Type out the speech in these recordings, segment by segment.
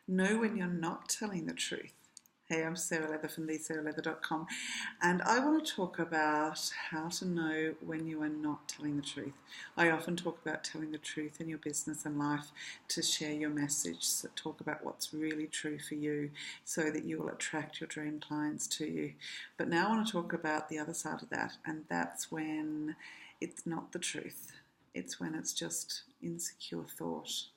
Know when you're not telling the truth. Hey, I'm Sarah Leather from thesarahleather.com, and I want to talk about how to know when you are not telling the truth. I often talk about telling the truth in your business and life to share your message, so talk about what's really true for you so that you will attract your dream clients to you. But now I want to talk about the other side of that, and that's when it's not the truth. It's when it's just insecure thought.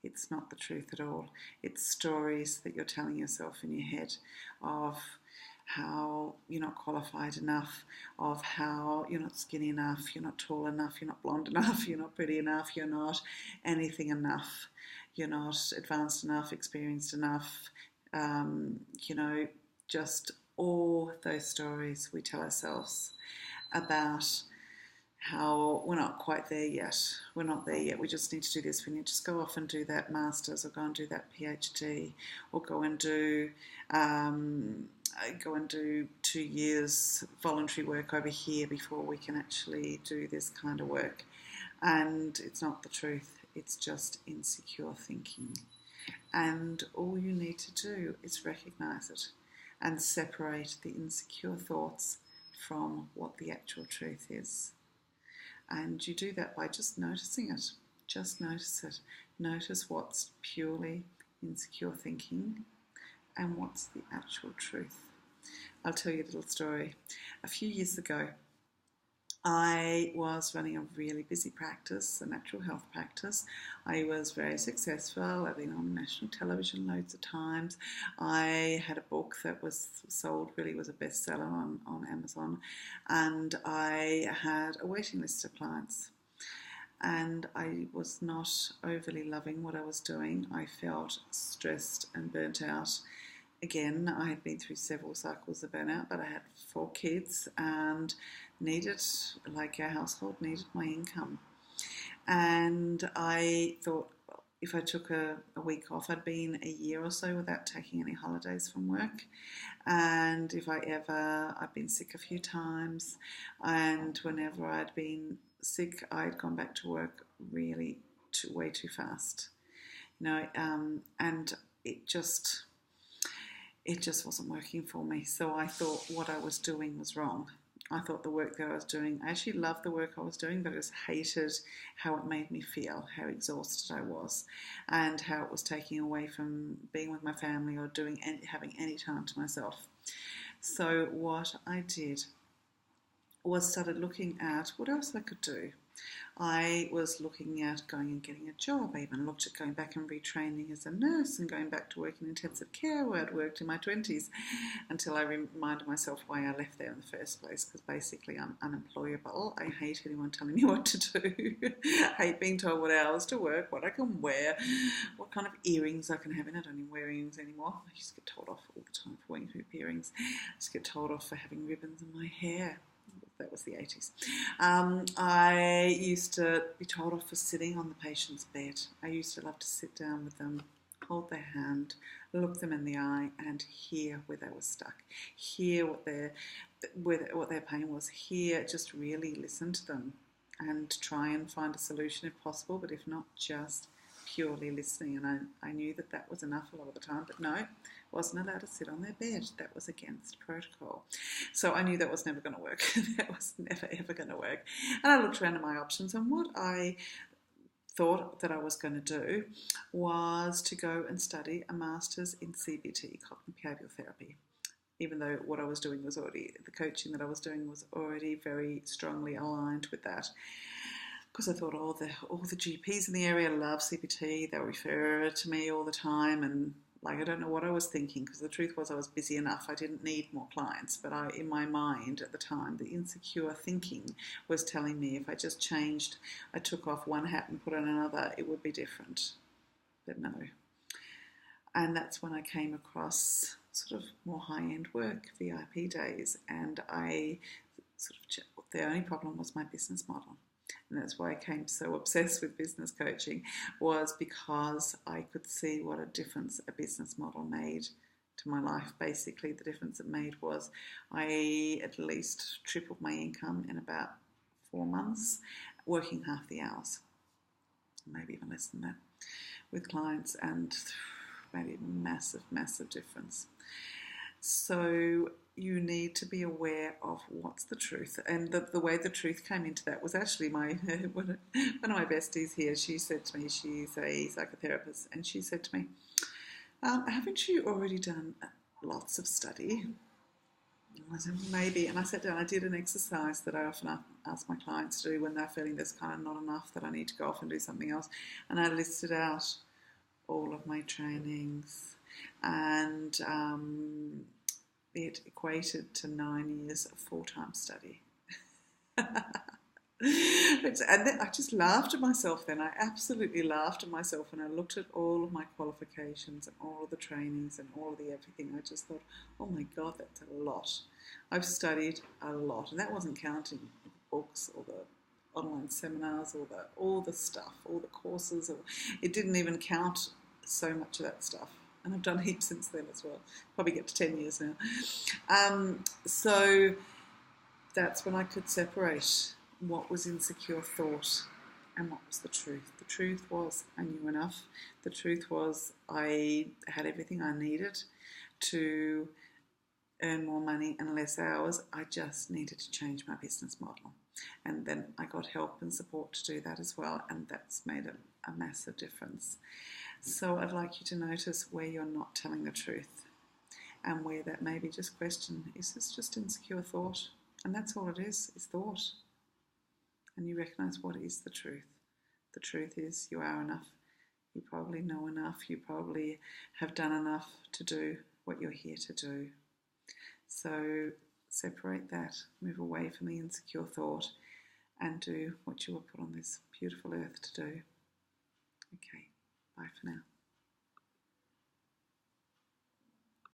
It's not the truth at all. It's stories that you're telling yourself in your head of how you're not qualified enough, of how you're not skinny enough, you're not tall enough, you're not blonde enough, you're not pretty enough, you're not anything enough, you're not advanced enough, experienced enough, just all those stories we tell ourselves about how we're not quite there yet. We're not there yet. We just need to do this. We need to just go off and do that master's, or go and do that PhD, or go and do 2 years voluntary work over here before we can actually do this kind of work. And it's not the truth. It's just insecure thinking. And all you need to do is recognize it and separate the insecure thoughts from what the actual truth is. And you do that by just noticing it. Just notice it. Notice what's purely insecure thinking and what's the actual truth. I'll tell you a little story. A few years ago, I was running a really busy practice, a natural health practice. I was very successful. I've been on national television loads of times. I had a book that was sold, really was a bestseller on Amazon. And I had a waiting list of clients. And I was not overly loving what I was doing. I felt stressed and burnt out. Again, I had been through several cycles of burnout, but I had 4 kids and like our household, needed my income. And I thought, well, if I took a week off, I'd been a year or so without taking any holidays from work. And if I'd been sick a few times, and whenever I'd been sick, I'd gone back to work really way too fast. And it just wasn't working for me. So I thought what I was doing was wrong. I thought the work that I was doing, I actually loved the work I was doing, but I just hated how it made me feel, how exhausted I was, and how it was taking away from being with my family or having any time to myself. So what I did was started looking at what else I could do. I was looking at going and getting a job. I even looked at going back and retraining as a nurse and going back to work in intensive care where I'd worked in my 20s, until I reminded myself why I left there in the first place, because basically I'm unemployable. I hate anyone telling me what to do. I hate being told what hours to work, what I can wear, what kind of earrings I can have in. I don't even wear earrings anymore. I used to get told off all the time for wearing hoop earrings. I used to get told off for having ribbons in my hair. That was the 80s. I used to be told off for sitting on the patient's bed. I used to love to sit down with them, hold their hand, look them in the eye, and hear where they were stuck, hear what their pain was, just really listen to them and try and find a solution if possible, but if not, just purely listening. And I knew that was enough a lot of the time, but no, wasn't allowed to sit on their bed. That was against protocol. So I knew that was never going to work. That was never, ever going to work. And I looked around at my options, and what I thought that I was going to do was to go and study a master's in CBT, cognitive behavioural therapy. Even though what I was doing was already, the coaching that I was doing was already very strongly aligned with that. Because I thought all the GPs in the area love CBT. They'll refer it to me all the time, and I don't know what I was thinking, because the truth was I was busy enough. I didn't need more clients, but in my mind at the time, the insecure thinking was telling me if I just changed, I took off one hat and put on another, it would be different. But no. And that's when I came across sort of more high-end work, VIP days, and the only problem was my business model. And that's why I became so obsessed with business coaching, was because I could see what a difference a business model made to my life. Basically, the difference it made was I at least tripled my income in about 4 months, working half the hours, maybe even less than that, with clients. And made a massive, massive difference. So you need to be aware of what's the truth. And the way the truth came into that was actually one of my besties here. She said to me, she's a psychotherapist, and she said to me, haven't you already done lots of study? And I said, maybe. And I sat down, I did an exercise that I often ask my clients to do when they're feeling there's kind of not enough, that I need to go off and do something else. And I listed out all of my trainings, and it equated to 9 years of full-time study. And then I just laughed at myself then. I absolutely laughed at myself when I looked at all of my qualifications and all of the trainings and all of the everything. I just thought, oh my God, that's a lot. I've studied a lot, and that wasn't counting the books or the online seminars or all the stuff, all the courses. It didn't even count so much of that stuff. And I've done heaps since then as well. Probably get to 10 years now. So that's when I could separate what was insecure thought and what was the truth. The truth was I knew enough. The truth was I had everything I needed to earn more money and less hours. I just needed to change my business model. And then I got help and support to do that as well, and that's made a massive difference. So I'd like you to notice where you're not telling the truth, and where that maybe just question, is this just insecure thought? And that's all it is thought. And you recognise what is the truth. The truth is you are enough. You probably know enough. You probably have done enough to do what you're here to do. So separate that, move away from the insecure thought, and do what you were put on this beautiful earth to do. Okay, bye for now.